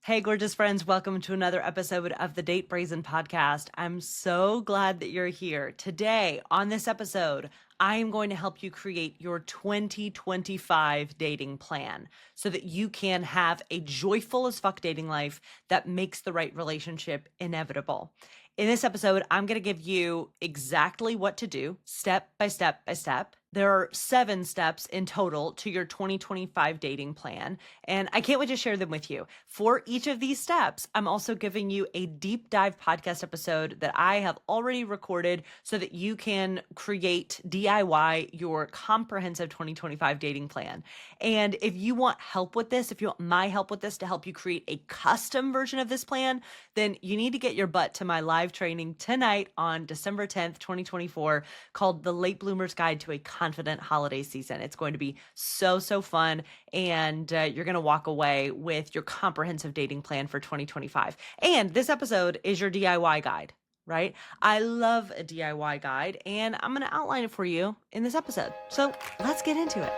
Hey, gorgeous friends, welcome to another episode of the Date Brazen podcast. I'm so glad that you're here. Today, on this episode, I am going to help you create your 2025 dating plan so that you can have a joyful as fuck dating life that makes the right relationship inevitable. In this episode, I'm going to give you exactly what to do, step by step by step. There are 7 steps in total to your 2025 dating plan, and I can't wait to share them with you. For each of these steps, I'm also giving you a deep dive podcast episode that I have already recorded so that you can create DIY your comprehensive 2025 dating plan. And if you want help with this, if you want my help with this to help you create a custom version of this plan, then you need to get your butt to my live training tonight on December 10th, 2024, called The Late Bloomer's Guide to a Confident Holiday Season. It's going to be so fun, and you're going to walk away with your comprehensive dating plan for 2025. And this episode is your DIY guide, right? I love a DIY guide, and I'm going to outline it for you in this episode. So let's get into it.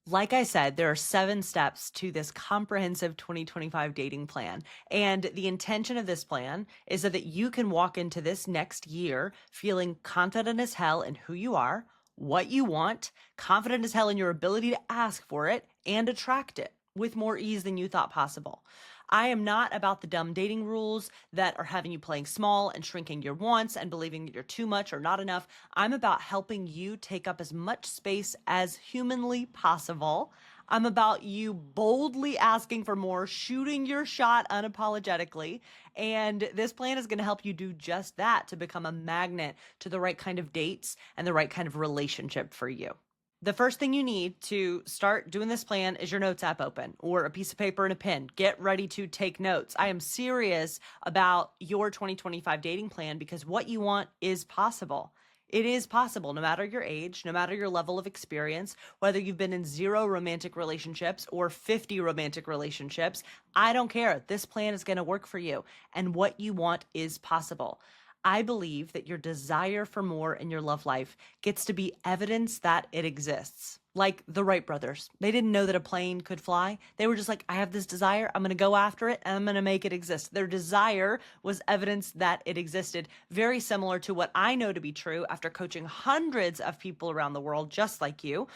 Like I said, there are 7 steps to this comprehensive 2025 dating plan. And the intention of this plan is so that you can walk into this next year feeling confident as hell in who you are, what you want, confident as hell in your ability to ask for it and attract it with more ease than you thought possible. I am not about the dumb dating rules that are having you playing small and shrinking your wants and believing that you're too much or not enough. I'm about helping you take up as much space as humanly possible. I'm about you boldly asking for more, shooting your shot unapologetically. And this plan is going to help you do just that, to become a magnet to the right kind of dates and the right kind of relationship for you. The first thing you need to start doing this plan is your notes app open, or a piece of paper and a pen. Get ready to take notes. I am serious about your 2025 dating plan because what you want is possible. It is possible, no matter your age, no matter your level of experience, whether you've been in 0 romantic relationships or 50 romantic relationships. I don't care. This plan is going to work for you, and what you want is possible. I believe that your desire for more in your love life gets to be evidence that it exists. Like the Wright brothers. They didn't know that a plane could fly. They were just like, I have this desire. I'm going to go after it and I'm going to make it exist. Their desire was evidence that it existed. Very similar to what I know to be true after coaching hundreds of people around the world, just like you.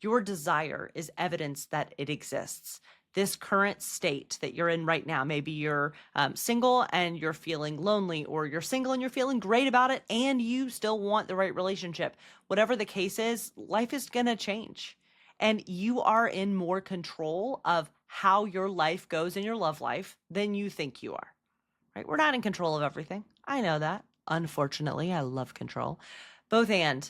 Your desire is evidence that it exists. This current state that you're in right now, maybe you're single and you're feeling lonely, or you're single and you're feeling great about it and you still want the right relationship. Whatever the case is, life is going to change, and you are in more control of how your life goes in your love life than you think you are, right? We're not in control of everything. I know that. Unfortunately, I love control. Both and.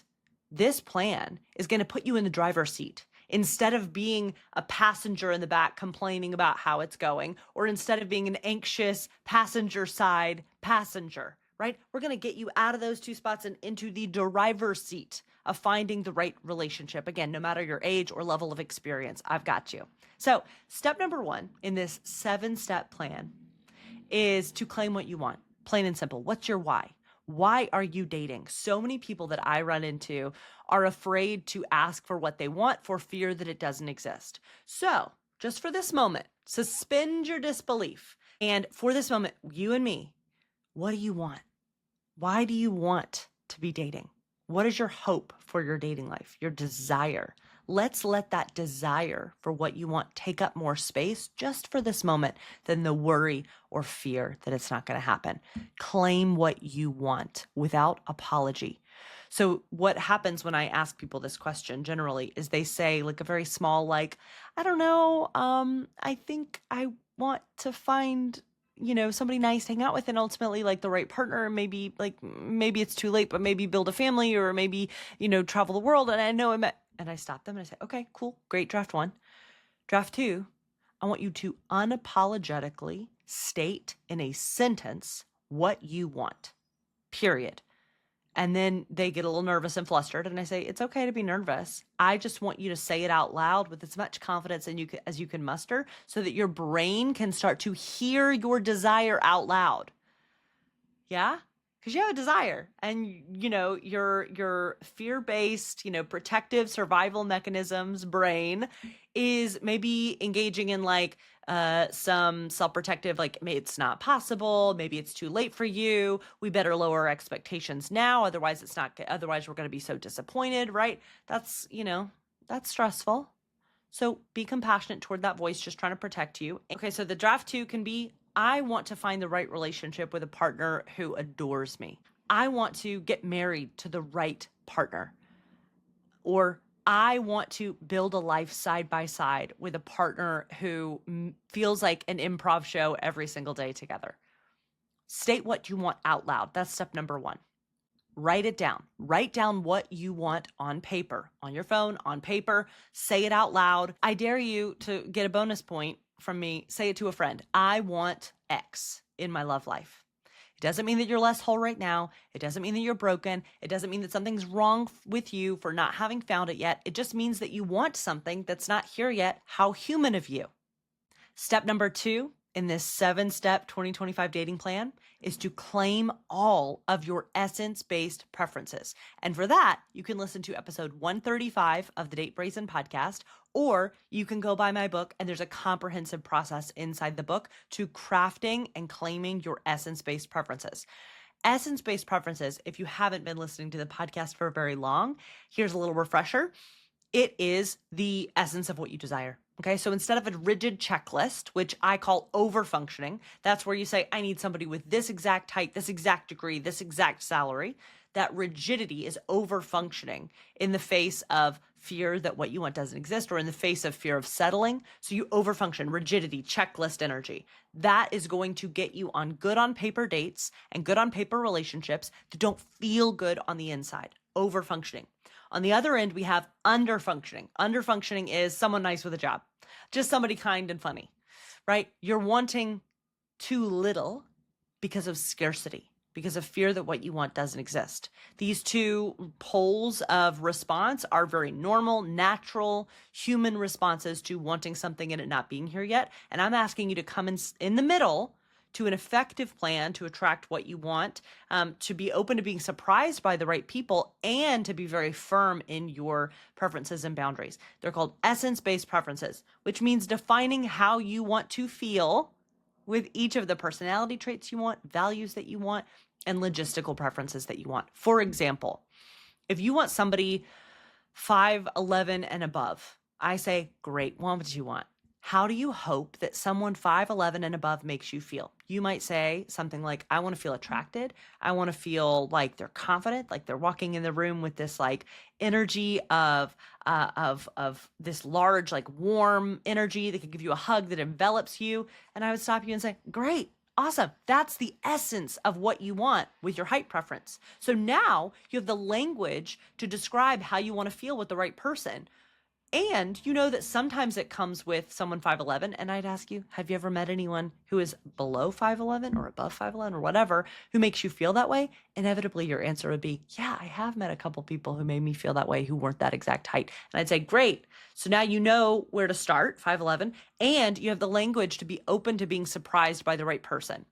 This plan is going to put you in the driver's seat. Instead of being a passenger in the back complaining about how it's going, or instead of being an anxious passenger side passenger, right? We're going to get you out of those 2 spots and into the driver's seat of finding the right relationship. Again, no matter your age or level of experience, I've got you. So step number 1 in this 7-step plan is to claim what you want. Plain and simple. What's your why? Why are you dating? So many people that I run into are afraid to ask for what they want for fear that it doesn't exist. So just for this moment, suspend your disbelief. And for this moment, you and me, what do you want? Why do you want to be dating? What is your hope for your dating life? Your desire. Let's let that desire for what you want take up more space just for this moment than the worry or fear that it's not going to happen. Claim what you want without apology. So what happens when I ask people this question generally is they say, like, a very small, like, I don't know, I think I want to find somebody nice to hang out with, and ultimately like the right partner. Maybe it's too late, but maybe build a family, or maybe, travel the world. And I know and I stop them and I say, okay, cool, great. Draft 1. Draft 2, I want you to unapologetically state in a sentence what you want, period. And then they get a little nervous and flustered. And I say, it's okay to be nervous. I just want you to say it out loud with as much confidence as you can muster, so that your brain can start to hear your desire out loud. Yeah? because you have a desire, and your fear-based, protective survival mechanisms brain is maybe engaging in like some self-protective, like it's not possible, maybe it's too late for you, we better lower our expectations now, otherwise we're going to be so disappointed, right? That's stressful. So be compassionate toward that voice just trying to protect you. Okay, so the draft 2 can be, I want to find the right relationship with a partner who adores me. I want to get married to the right partner. Or I want to build a life side by side with a partner who feels like an improv show every single day together. State what you want out loud. That's step number 1. Write it down. Write down what you want on paper, on your phone, on paper. Say it out loud. I dare you to get a bonus point from me. Say it to a friend. I want X in my love life. It doesn't mean that you're less whole right now. It doesn't mean that you're broken. It doesn't mean that something's wrong with you for not having found it yet. It just means that you want something that's not here yet. How human of you. Step number 2 in this 7-step 2025 dating plan is to claim all of your essence-based preferences. And for that, you can listen to episode 135 of the Date Brazen podcast, or you can go buy my book, and there's a comprehensive process inside the book to crafting and claiming your essence-based preferences. Essence-based preferences, if you haven't been listening to the podcast for very long, here's a little refresher. It is the essence of what you desire. Okay, so instead of a rigid checklist, which I call overfunctioning, that's where you say, I need somebody with this exact height, this exact degree, this exact salary. That rigidity is overfunctioning in the face of fear that what you want doesn't exist, or in the face of fear of settling. So you overfunction, rigidity, checklist energy. That is going to get you on good on paper dates and good on paper relationships that don't feel good on the inside. Overfunctioning. On the other end, we have underfunctioning. Underfunctioning is someone nice with a job, just somebody kind and funny, right? You're wanting too little because of scarcity, because of fear that what you want doesn't exist. These two poles of response are very normal, natural, human responses to wanting something and it not being here yet. And I'm asking you to come in the middle to an effective plan to attract what you want, to be open to being surprised by the right people, and to be very firm in your preferences and boundaries. They're called essence-based preferences, which means defining how you want to feel with each of the personality traits you want, values that you want, and logistical preferences that you want. For example, if you want somebody 5'11" and above, I say, great, what do you want? How do you hope that someone 5'11" and above makes you feel? You might say something like, I want to feel attracted. I want to feel like they're confident, like they're walking in the room with this like energy of this large, like warm energy that can give you a hug that envelops you. And I would stop you and say, great, awesome. That's the essence of what you want with your height preference. So now you have the language to describe how you want to feel with the right person. And you know that sometimes it comes with someone 5'11", and I'd ask you, have you ever met anyone who is below 5'11" or above 5'11" or whatever, who makes you feel that way? Inevitably, your answer would be, yeah, I have met a couple people who made me feel that way who weren't that exact height. And I'd say, great. So now you know where to start, 5'11", and you have the language to be open to being surprised by the right person.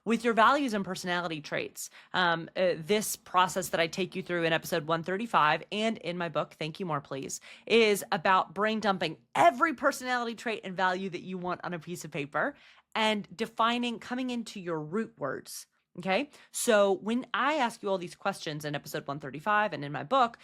With your values and personality traits, this process that I take you through in episode 135 and in my book, Thank You More Please, is about brain dumping every personality trait and value that you want on a piece of paper and defining, coming into your root words. Okay. So when I ask you all these questions in episode 135 and in my book,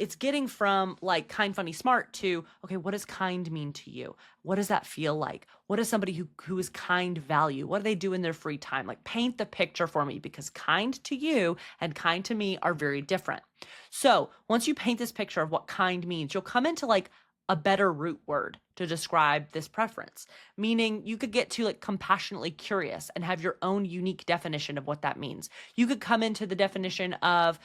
it's getting from like kind, funny, smart to, okay, what does kind mean to you? What does that feel like? What does somebody who is kind value? What do they do in their free time? Like paint the picture for me, because kind to you and kind to me are very different. So once you paint this picture of what kind means, you'll come into like a better root word to describe this preference, meaning you could get to like compassionately curious and have your own unique definition of what that means. You could come into the definition of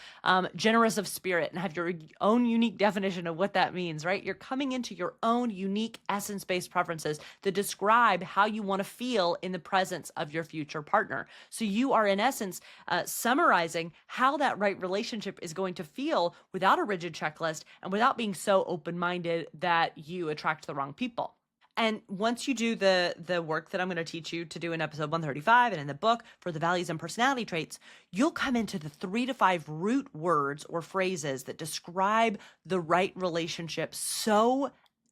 generous of spirit and have your own unique definition of what that means, right? You're coming into your own unique essence-based preferences that describe how you want to feel in the presence of your future partner. So you are in essence summarizing how that right relationship is going to feel without a rigid checklist and without being so open-minded that you attract the wrong people. And once you do the work that I'm going to teach you to do in episode 135 and in the book for the values and personality traits, you'll come into the 3 to 5 root words or phrases that describe the right relationship so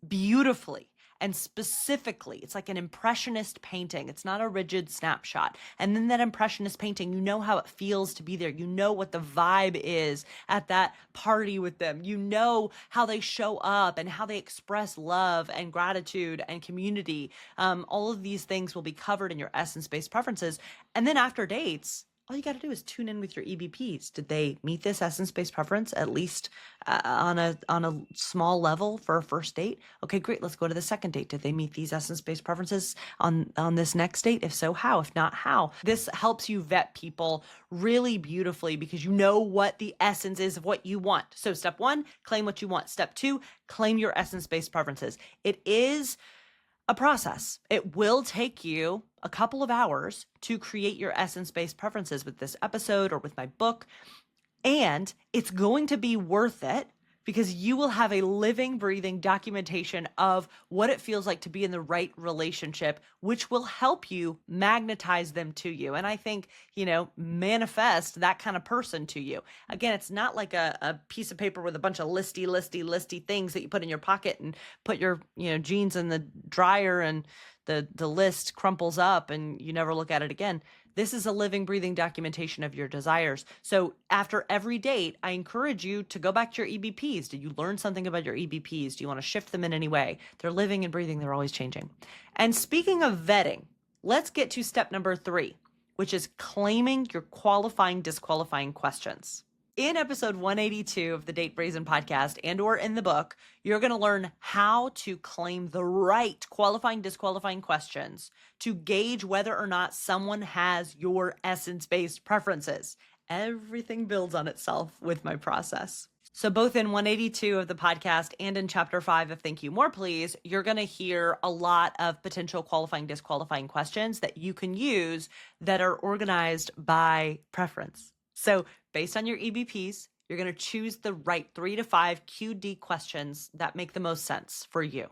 beautifully and specifically. It's like an impressionist painting. It's not a rigid snapshot. And then that impressionist painting, you know how it feels to be there. You know what the vibe is at that party with them. You know how they show up and how they express love and gratitude and community. All of these things will be covered in your essence-based preferences. And then after dates, all you got to do is tune in with your EBPs. Did they meet this essence-based preference at least on a small level for a first date? Okay, great. Let's go to the second date. Did they meet these essence-based preferences on this next date? If so, how? If not, how? This helps you vet people really beautifully because you know what the essence is of what you want. So step 1, claim what you want. Step 2, claim your essence-based preferences. It is a process. It will take you a couple of hours to create your essence-based preferences with this episode or with my book. And it's going to be worth it because you will have a living, breathing documentation of what it feels like to be in the right relationship, which will help you magnetize them to you. And I think, manifest that kind of person to you. Again, it's not like a piece of paper with a bunch of listy things that you put in your pocket and put your, jeans in the dryer and the list crumples up and you never look at it again. This is a living, breathing documentation of your desires. So after every date, I encourage you to go back to your EBPs. Did you learn something about your EBPs? Do you want to shift them in any way? They're living and breathing. They're always changing. And speaking of vetting, let's get to step number 3, which is claiming your qualifying, disqualifying questions. In episode 182 of the Date Brazen podcast and or in the book, you're going to learn how to claim the right qualifying, disqualifying questions to gauge whether or not someone has your essence-based preferences. Everything builds on itself with my process. So both in 182 of the podcast and in chapter 5 of Thank You More Please, you're going to hear a lot of potential qualifying, disqualifying questions that you can use that are organized by preference. So based on your EBPs, you're going to choose the right 3 to 5 QD questions that make the most sense for you.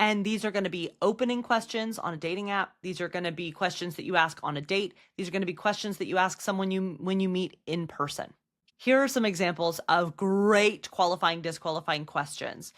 And these are going to be opening questions on a dating app. These are going to be questions that you ask on a date. These are going to be questions that you ask someone when you meet in person. Here are some examples of great qualifying, disqualifying questions.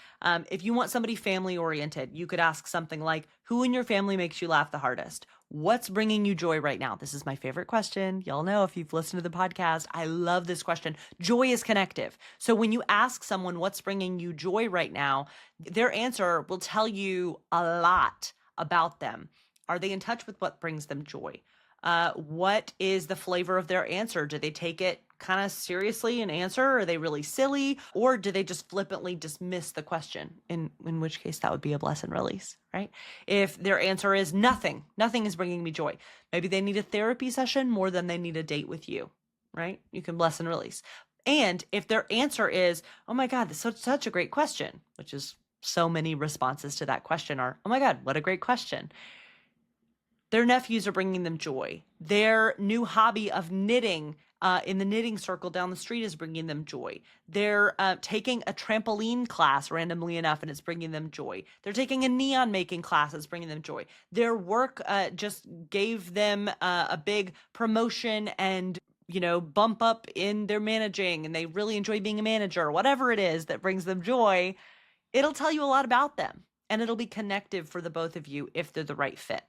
If you want somebody family oriented, you could ask something like, who in your family makes you laugh the hardest? What's bringing you joy right now? This is my favorite question. Y'all know if you've listened to the podcast, I love this question. Joy is connective. So when you ask someone what's bringing you joy right now, their answer will tell you a lot about them. Are they in touch with what brings them joy? What is the flavor of their answer? Do they take it kind of seriously and answer? Are they really silly? Or do they just flippantly dismiss the question? In which case that would be a bless and release, right? If their answer is nothing is bringing me joy. Maybe they need a therapy session more than they need a date with you, right? You can bless and release. And if their answer is, oh my God, this is such a great question, which is so many responses to that question are, oh my God, what a great question. Their nephews are bringing them joy. Their new hobby of knitting in the knitting circle down the street is bringing them joy. They're taking a trampoline class randomly enough and it's bringing them joy. They're taking a neon making class that's bringing them joy. Their work just gave them a big promotion and bump up in their managing and they really enjoy being a manager, whatever it is that brings them joy. It'll tell you a lot about them and it'll be connective for the both of you if they're the right fit.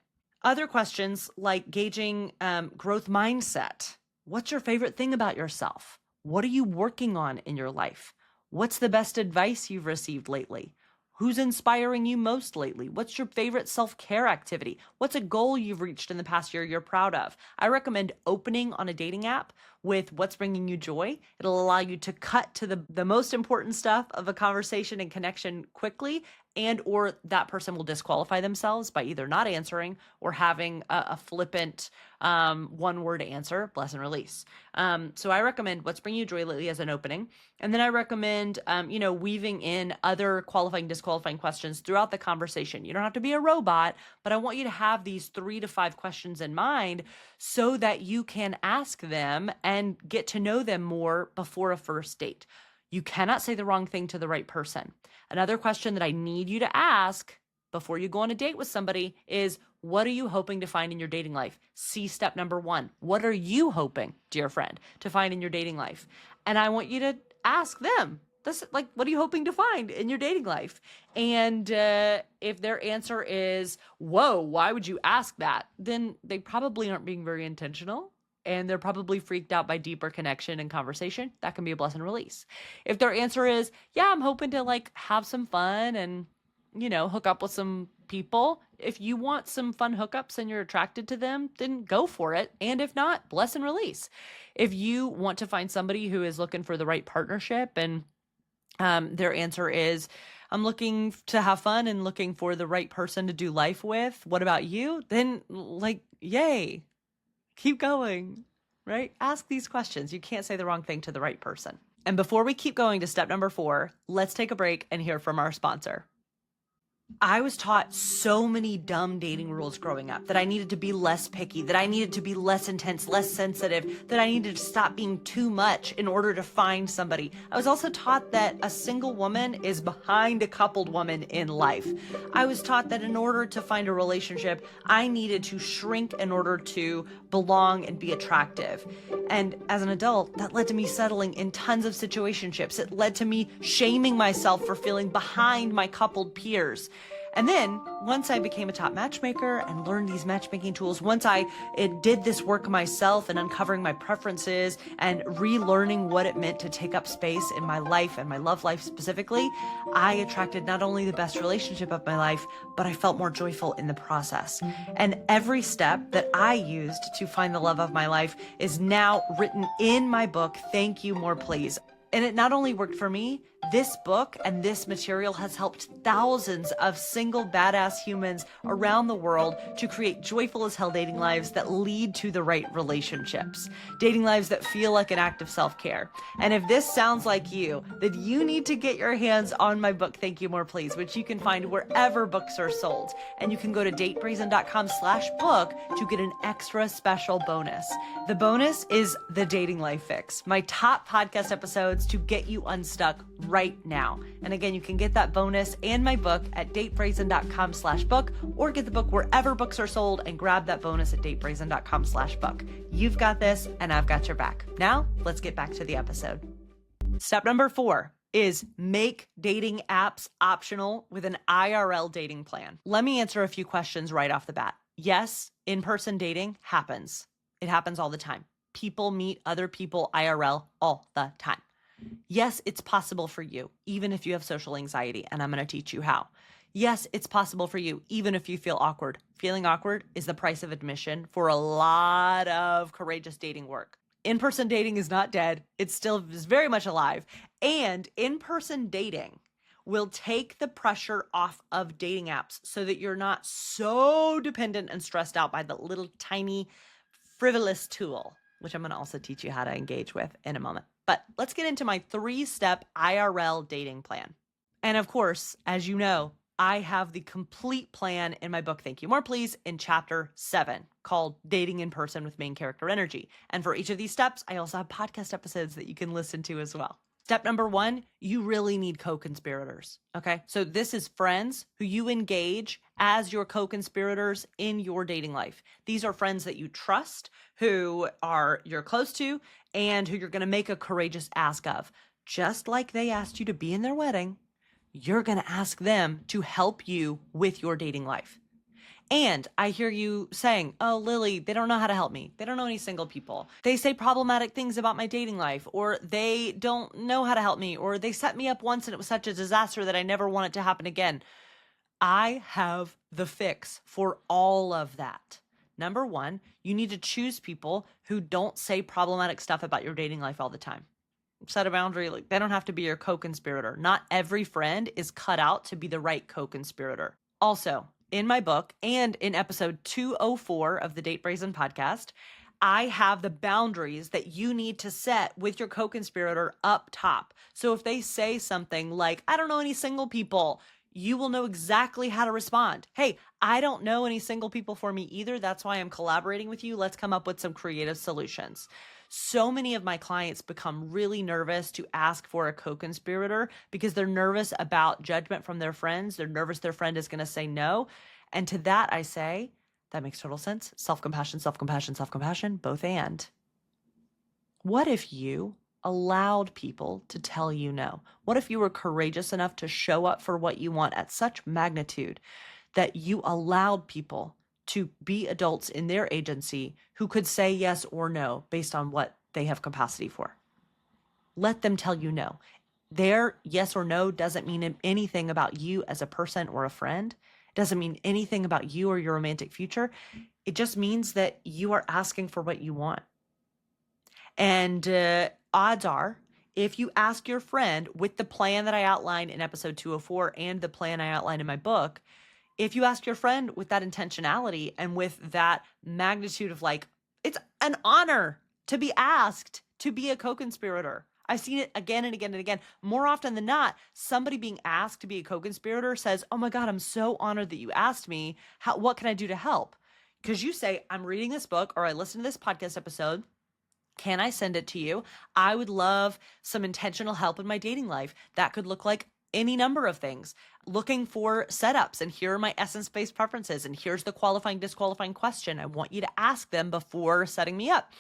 Other questions like gauging growth mindset. What's your favorite thing about yourself? What are you working on in your life? What's the best advice you've received lately? Who's inspiring you most lately? What's your favorite self-care activity? What's a goal you've reached in the past year you're proud of? I recommend opening on a dating app with what's bringing you joy. It'll allow you to cut to the most important stuff of a conversation and connection quickly, and or that person will disqualify themselves by either not answering or having a flippant one-word answer, bless and release. So I recommend what's bringing you joy lately as an opening. And then I recommend, weaving in other qualifying, disqualifying questions throughout the conversation. You don't have to be a robot, but I want you to have these 3 to 5 questions in mind so that you can ask them and get to know them more before a first date. You cannot say the wrong thing to the right person. Another question that I need you to ask before you go on a date with somebody is, what are you hoping to find in your dating life? See step number 1. What are you hoping, dear friend, to find in your dating life? And I want you to ask them, this, like, what are you hoping to find in your dating life? And if their answer is, whoa, why would you ask that? Then they probably aren't being very intentional. And they're probably freaked out by deeper connection and conversation. That can be a bless and release. If their answer is, yeah, I'm hoping to like have some fun and, hook up with some people. If you want some fun hookups and you're attracted to them, then go for it. And if not, bless and release. If you want to find somebody who is looking for the right partnership and their answer is, I'm looking to have fun and looking for the right person to do life with, what about you? Then yay. Keep going, right? Ask these questions. You can't say the wrong thing to the right person. And before we keep going to step number 4, let's take a break and hear from our sponsor. I was taught so many dumb dating rules growing up, that I needed to be less picky, that I needed to be less intense, less sensitive, that I needed to stop being too much in order to find somebody. I was also taught that a single woman is behind a coupled woman in life. I was taught that in order to find a relationship, I needed to shrink in order to belong and be attractive. And as an adult, that led to me settling in tons of situationships. It led to me shaming myself for feeling behind my coupled peers. And then once I became a top matchmaker and learned these matchmaking tools, once I did this work myself and uncovering my preferences and relearning what it meant to take up space in my life and my love life specifically, I attracted not only the best relationship of my life, but I felt more joyful in the process. And every step that I used to find the love of my life is now written in my book, Thank You More Please. And it not only worked for me, this book and this material has helped thousands of single badass humans around the world to create joyful as hell dating lives that lead to the right relationships. Dating lives that feel like an act of self-care. And if this sounds like you, then you need to get your hands on my book, Thank You More Please, which you can find wherever books are sold. And you can go to datebrazen.com/book to get an extra special bonus. The bonus is the Dating Life Fix, my top podcast episodes to get you unstuck right now. And again, you can get that bonus and my book at datebrazen.com/book, or get the book wherever books are sold and grab that bonus at datebrazen.com/book. You've got this and I've got your back. Now let's get back to the episode. Step number 4 is make dating apps optional with an IRL dating plan. Let me answer a few questions right off the bat. Yes, in-person dating happens. It happens all the time. People meet other people IRL all the time. Yes, it's possible for you, even if you have social anxiety, and I'm going to teach you how. Yes, it's possible for you, even if you feel awkward. Feeling awkward is the price of admission for a lot of courageous dating work. In-person dating is not dead. It still is very much alive. And in-person dating will take the pressure off of dating apps so that you're not so dependent and stressed out by the little tiny frivolous tool, which I'm going to also teach you how to engage with in a moment. But let's get into my 3-step IRL dating plan. And of course, as you know, I have the complete plan in my book, Thank You More Please, in chapter 7, called Dating in Person with Main Character Energy. And for each of these steps, I also have podcast episodes that you can listen to as well. Step number 1, you really need co-conspirators, okay? So this is friends who you engage as your co-conspirators in your dating life. These are friends that you trust, who you're close to, and who you're gonna make a courageous ask of. Just like they asked you to be in their wedding, you're gonna ask them to help you with your dating life. And I hear you saying, oh, Lily, they don't know how to help me. They don't know any single people. They say problematic things about my dating life, or they don't know how to help me, or they set me up once and it was such a disaster that I never want it to happen again. I have the fix for all of that. Number 1, you need to choose people who don't say problematic stuff about your dating life all the time. Set a boundary. Like, they don't have to be your co-conspirator. Not every friend is cut out to be the right co-conspirator. Also, in my book and in episode 204 of the Date Brazen podcast, I have the boundaries that you need to set with your co-conspirator up top. So if they say something like, I don't know any single people, you will know exactly how to respond. Hey, I don't know any single people for me either. That's why I'm collaborating with you. Let's come up with some creative solutions. So many of my clients become really nervous to ask for a co-conspirator because they're nervous about judgment from their friends. They're nervous their friend is going to say no. And to that, I say, that makes total sense. Self-compassion, self-compassion, self-compassion, both and. What if you allowed people to tell you no? What if you were courageous enough to show up for what you want at such magnitude that you allowed people to be adults in their agency who could say yes or no based on what they have capacity for? Let them tell you no. Their yes or no doesn't mean anything about you as a person or a friend. It doesn't mean anything about you or your romantic future. It just means that you are asking for what you want. And odds are, if you ask your friend with the plan that I outlined in episode 204 and the plan I outlined in my book, if you ask your friend with that intentionality and with that magnitude of like, it's an honor to be asked to be a co-conspirator. I've seen it again and again and again. More often than not, somebody being asked to be a co-conspirator says, oh my God, I'm so honored that you asked me. What can I do to help? Because you say, I'm reading this book or I listened to this podcast episode. Can I send it to you? I would love some intentional help in my dating life. That could look like any number of things. Looking for setups, and here are my essence-based preferences, and here's the qualifying, disqualifying question I want you to ask them before setting me up.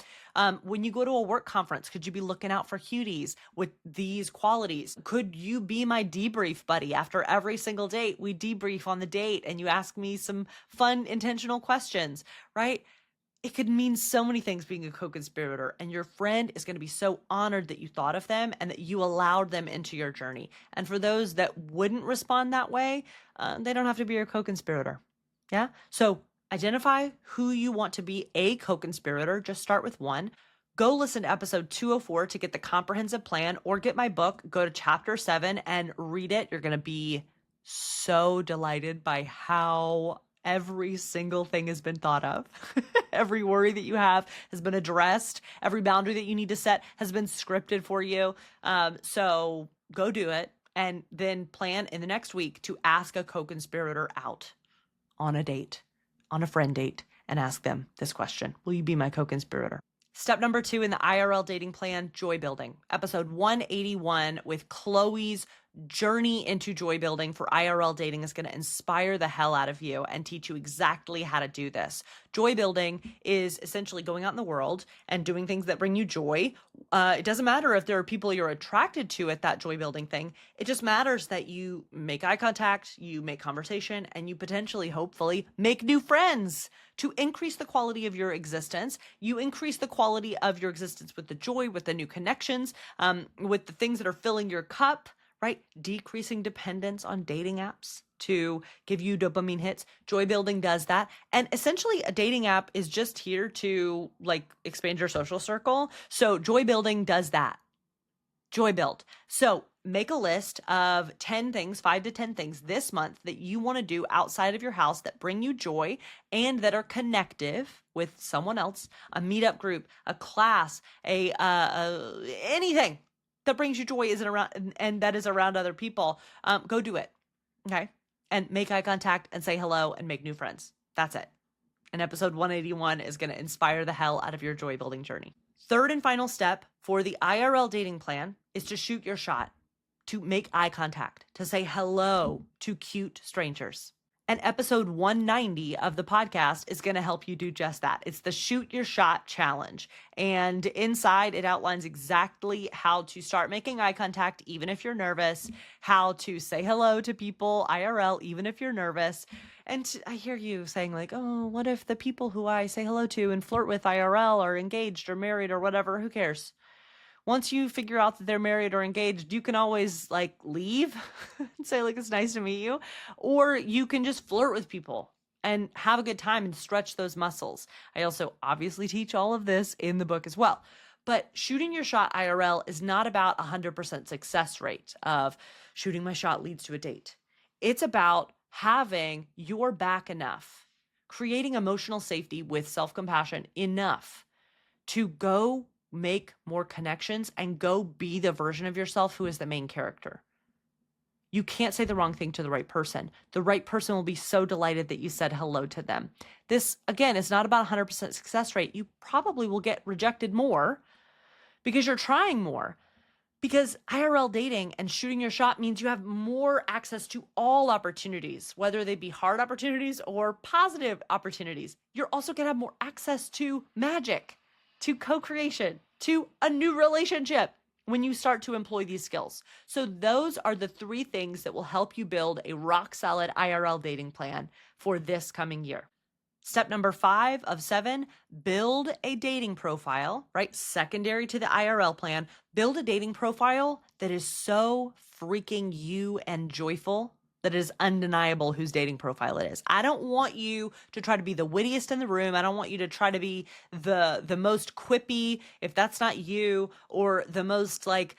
When you go to a work conference, could you be looking out for cuties with these qualities? Could you be my debrief buddy? After every single date, we debrief on the date and you ask me some fun, intentional questions, right? It could mean so many things being a co-conspirator, and your friend is going to be so honored that you thought of them and that you allowed them into your journey. And for those that wouldn't respond that way, they don't have to be your co-conspirator. Yeah. So identify who you want to be a co-conspirator. Just start with one. Go listen to episode 204 to get the comprehensive plan, or get my book. Go to chapter 7 and read it. You're going to be so delighted by how every single thing has been thought of. Every worry that you have has been addressed. Every boundary that you need to set has been scripted for you. So go do it, and then plan in the next week to ask a co-conspirator out on a date, on a friend date, and ask them this question. Will you be my co-conspirator? Step number 2 in the IRL dating plan, joy building. Episode 181 with Chloe's journey into joy building for IRL dating is going to inspire the hell out of you and teach you exactly how to do this. Joy building is essentially going out in the world and doing things that bring you joy. It doesn't matter if there are people you're attracted to at that joy building thing. It just matters that you make eye contact, you make conversation, and you potentially, hopefully, make new friends. To increase the quality of your existence, you increase the quality of your existence with the joy, with the new connections, with the things that are filling your cup, right? Decreasing dependence on dating apps to give you dopamine hits. Joy building does that. And essentially a dating app is just here to like expand your social circle. So joy building does that. Joy build. So make a list of 10 things, 5 to 10 things this month that you want to do outside of your house that bring you joy and that are connective with someone else, a meetup group, a class, anything that brings you joy isn't around and that is around other people. Go do it. Okay. And make eye contact and say hello and make new friends. That's it. And episode 181 is going to inspire the hell out of your joy building journey. Third and final step for the IRL dating plan is to shoot your shot, to make eye contact, to say hello to cute strangers. And episode 190 of the podcast is going to help you do just that. It's the Shoot Your Shot Challenge. And inside, it outlines exactly how to start making eye contact, even if you're nervous, how to say hello to people IRL, even if you're nervous. And I hear you saying like, oh, what if the people who I say hello to and flirt with IRL are engaged or married or whatever? Who cares? Once you figure out that they're married or engaged, you can always like leave and say like, it's nice to meet you. Or you can just flirt with people and have a good time and stretch those muscles. I also obviously teach all of this in the book as well. But shooting your shot IRL is not about 100% success rate of shooting my shot leads to a date. It's about having your back enough, creating emotional safety with self-compassion enough to go make more connections and go be the version of yourself who is the main character. You can't say the wrong thing to the right person. The right person will be so delighted that you said hello to them. This, again, is not about 100% success rate. You probably will get rejected more because you're trying more. Because IRL dating and shooting your shot means you have more access to all opportunities, whether they be hard opportunities or positive opportunities. You're also going to have more access to magic, to co-creation, to a new relationship when you start to employ these skills. So those are the 3 things that will help you build a rock solid IRL dating plan for this coming year. Step number 5 of 7, build a dating profile, right? Secondary to the IRL plan, build a dating profile that is so freaking you and joyful that it is undeniable whose dating profile it is. I don't want you to try to be the wittiest in the room. I don't want you to try to be the most quippy, if that's not you, or the most like,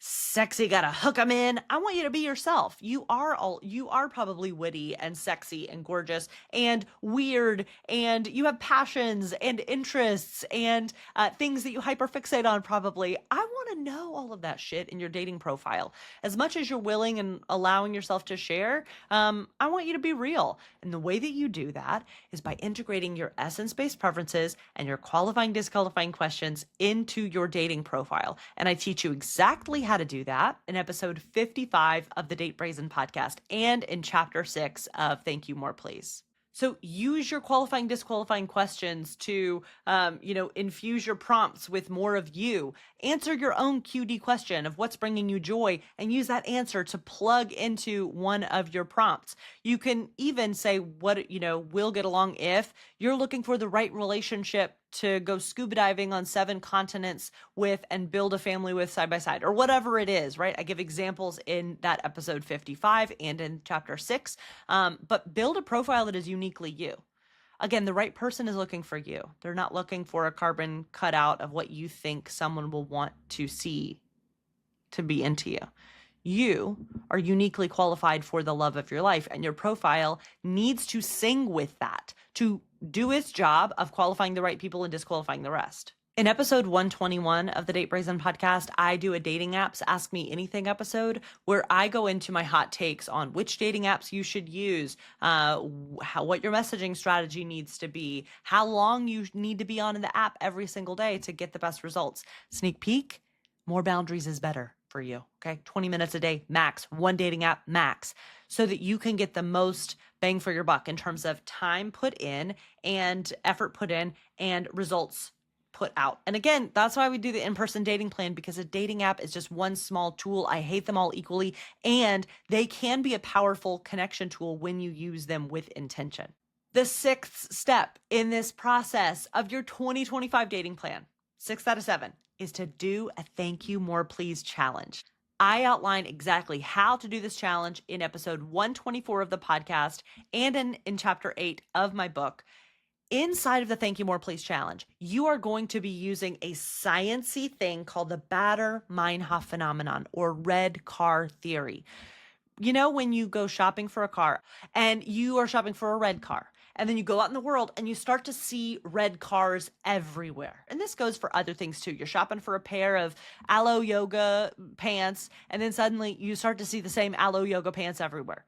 sexy, gotta hook them in. I want you to be yourself. You are probably witty and sexy and gorgeous and weird, and you have passions and interests and things that you hyperfixate on probably. I want to know all of that shit in your dating profile. As much as you're willing and allowing yourself to share, I want you to be real. And the way that you do that is by integrating your essence-based preferences and your qualifying, disqualifying questions into your dating profile. And I teach you exactly how to do that in episode 55 of the Date Brazen podcast and in chapter 6 of Thank You More Please. So use your qualifying, disqualifying questions to, infuse your prompts with more of you. Answer your own QD question of what's bringing you joy and use that answer to plug into one of your prompts. You can even say we'll get along if you're looking for the right relationship to go scuba diving on 7 continents with and build a family with side by side, or whatever it is, right? I give examples in that episode 55 and in chapter 6, but build a profile that is uniquely you. Again, the right person is looking for you. They're not looking for a carbon cutout of what you think someone will want to see to be into you. You are uniquely qualified for the love of your life, and your profile needs to sing with that to do its job of qualifying the right people and disqualifying the rest. In episode 121 of the Date Brazen podcast, I do a dating apps Ask Me Anything episode where I go into my hot takes on which dating apps you should use, what your messaging strategy needs to be, how long you need to be on the app every single day to get the best results. Sneak peek, more boundaries is better for you, okay? 20 minutes a day, max. 1 dating app, max. So that you can get the most bang for your buck in terms of time put in and effort put in and results put out. And again, that's why we do the in-person dating plan, because a dating app is just one small tool. I hate them all equally, and they can be a powerful connection tool when you use them with intention. The 6th step in this process of your 2025 dating plan, 6 out of 7, is to do a Thank You More Please challenge. I outline exactly how to do this challenge in episode 124 of the podcast and in chapter 8 of my book. Inside of the Thank You More Please challenge, you are going to be using a science-y thing called the Baader-Meinhof phenomenon, or red car theory. You know, when you go shopping for a car and you are shopping for a red car, and then you go out in the world and you start to see red cars everywhere. And this goes for other things too. You're shopping for a pair of Aloe Yoga pants, and then suddenly you start to see the same Aloe Yoga pants everywhere.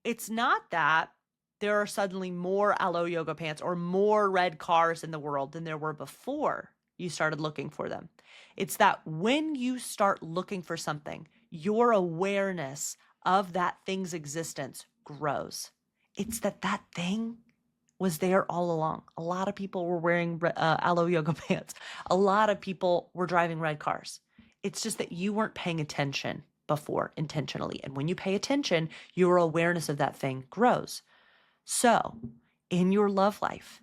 It's not that there are suddenly more Aloe Yoga pants or more red cars in the world than there were before you started looking for them. It's that when you start looking for something, your awareness of that thing's existence grows. It's that thing was there all along. A lot of people were wearing Aloe Yoga pants. A lot of people were driving red cars. It's just that you weren't paying attention before intentionally. And when you pay attention, your awareness of that thing grows. So in your love life,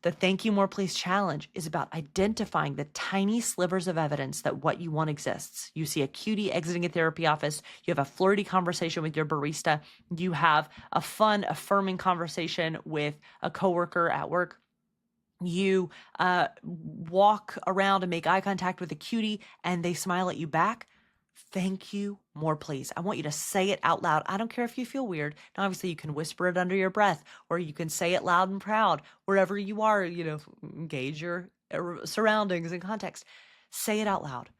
the Thank You More Please challenge is about identifying the tiny slivers of evidence that what you want exists. You see a cutie exiting a therapy office. You have a flirty conversation with your barista. You have a fun, affirming conversation with a coworker at work. You walk around and make eye contact with a cutie and they smile at you back. Thank you more, please. I want you to say it out loud. I don't care if you feel weird. Now, obviously, you can whisper it under your breath, or you can say it loud and proud. Wherever you are, engage your surroundings and context. Say it out loud.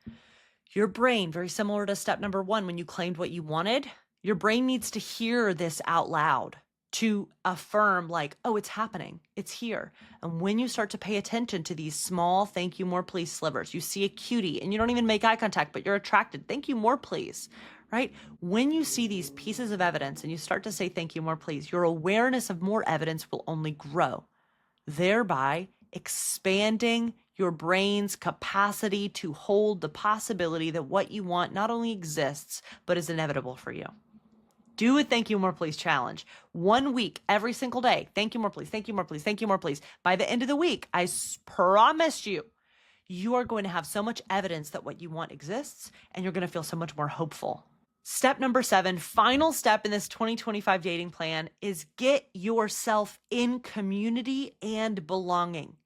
Your brain, very similar to step number one, when you claimed what you wanted, your brain needs to hear this out loud to affirm like, oh, it's happening. It's here. And when you start to pay attention to these small thank you, more please slivers, you see a cutie and you don't even make eye contact, but you're attracted. Thank you, more please, right? When you see these pieces of evidence and you start to say thank you, more please, your awareness of more evidence will only grow, thereby expanding your brain's capacity to hold the possibility that what you want not only exists, but is inevitable for you. Do a thank you, more please challenge. 1 week, every single day. Thank you, more please. Thank you, more please. Thank you, more please. By the end of the week, I promise you, you are going to have so much evidence that what you want exists, and you're going to feel so much more hopeful. Step number 7, final step in this 2025 dating plan, is get yourself in community and belonging.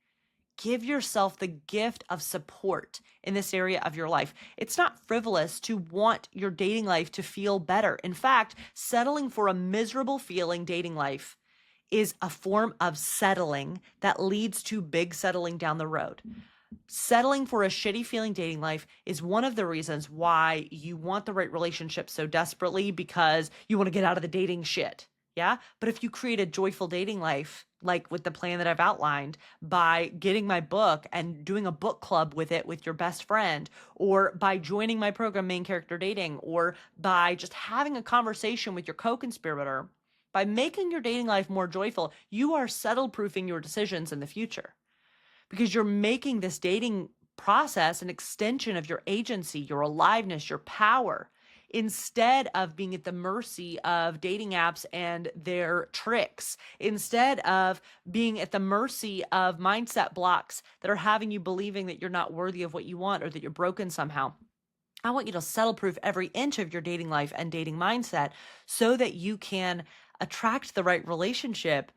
Give yourself the gift of support in this area of your life. It's not frivolous to want your dating life to feel better. In fact, settling for a miserable feeling dating life is a form of settling that leads to big settling down the road. Settling for a shitty feeling dating life is one of the reasons why you want the right relationship so desperately, because you want to get out of the dating shit. Yeah. But if you create a joyful dating life, like with the plan that I've outlined, by getting my book and doing a book club with it with your best friend, or by joining my program, Main Character Dating, or by just having a conversation with your co-conspirator, by making your dating life more joyful, you are settle proofing your decisions in the future, because you're making this dating process an extension of your agency, your aliveness, your power, instead of being at the mercy of dating apps and their tricks, instead of being at the mercy of mindset blocks that are having you believing that you're not worthy of what you want or that you're broken somehow. I want you to settle proof every inch of your dating life and dating mindset so that you can attract the right relationship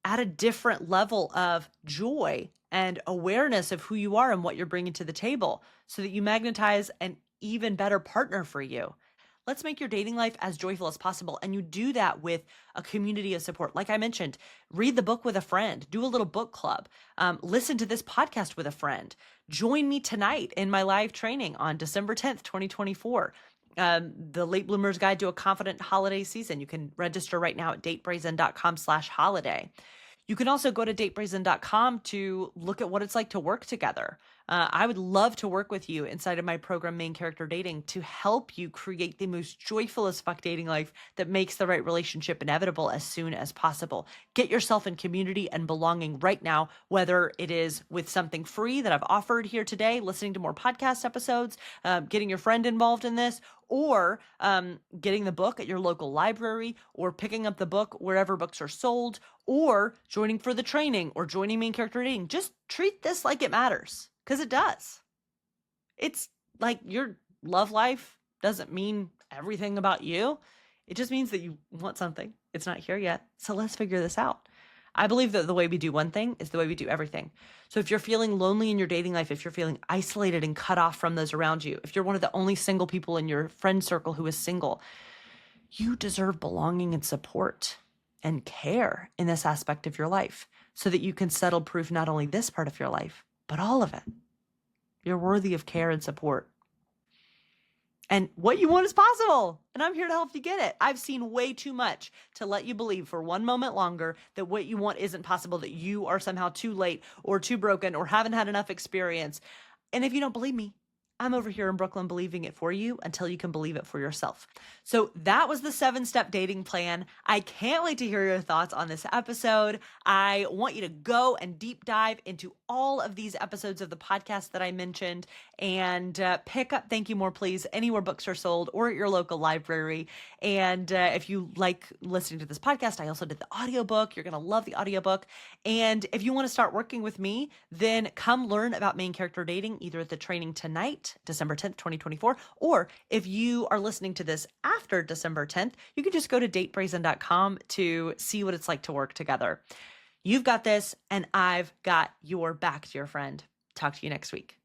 at a different level of joy and awareness of who you are and what you're bringing to the table, so that you magnetize an even better partner for you. Let's make your dating life as joyful as possible. And you do that with a community of support. Like I mentioned, read the book with a friend, do a little book club, listen to this podcast with a friend. Join me tonight in my live training on December 10th, 2024. The Late Bloomer's Guide to a Confident Holiday Season. You can register right now at datebrazen.com/holiday. You can also go to datebrazen.com to look at what it's like to work together. I would love to work with you inside of my program, Main Character Dating, to help you create the most joyful as fuck dating life that makes the right relationship inevitable as soon as possible. Get yourself in community and belonging right now, whether it is with something free that I've offered here today, listening to more podcast episodes, getting your friend involved in this, or getting the book at your local library, or picking up the book wherever books are sold, or joining for the training, or joining Main Character Dating. Just treat this like it matters, because it does. It's like your love life doesn't mean everything about you. It just means that you want something. It's not here yet. So let's figure this out. I believe that the way we do one thing is the way we do everything. So if you're feeling lonely in your dating life, if you're feeling isolated and cut off from those around you, if you're one of the only single people in your friend circle who is single, you deserve belonging and support and care in this aspect of your life, so that you can settle proof not only this part of your life, but all of it. You're worthy of care and support. And what you want is possible. And I'm here to help you get it. I've seen way too much to let you believe for one moment longer that what you want isn't possible, that you are somehow too late or too broken or haven't had enough experience. And if you don't believe me, I'm over here in Brooklyn believing it for you until you can believe it for yourself. So that was the 7-step dating plan. I can't wait to hear your thoughts on this episode. I want you to go and deep dive into all of these episodes of the podcast that I mentioned, and pick up Thank You More Please anywhere books are sold or at your local library. And if you like listening to this podcast, I also did the audiobook. You're going to love the audiobook. And if you want to start working with me, then come learn about Main Character Dating either at the training tonight, December 10th, 2024, or if you are listening to this after December 10th, you can just go to datebrazen.com to see what it's like to work together. You've got this, and I've got your back, dear friend. Talk to you next week.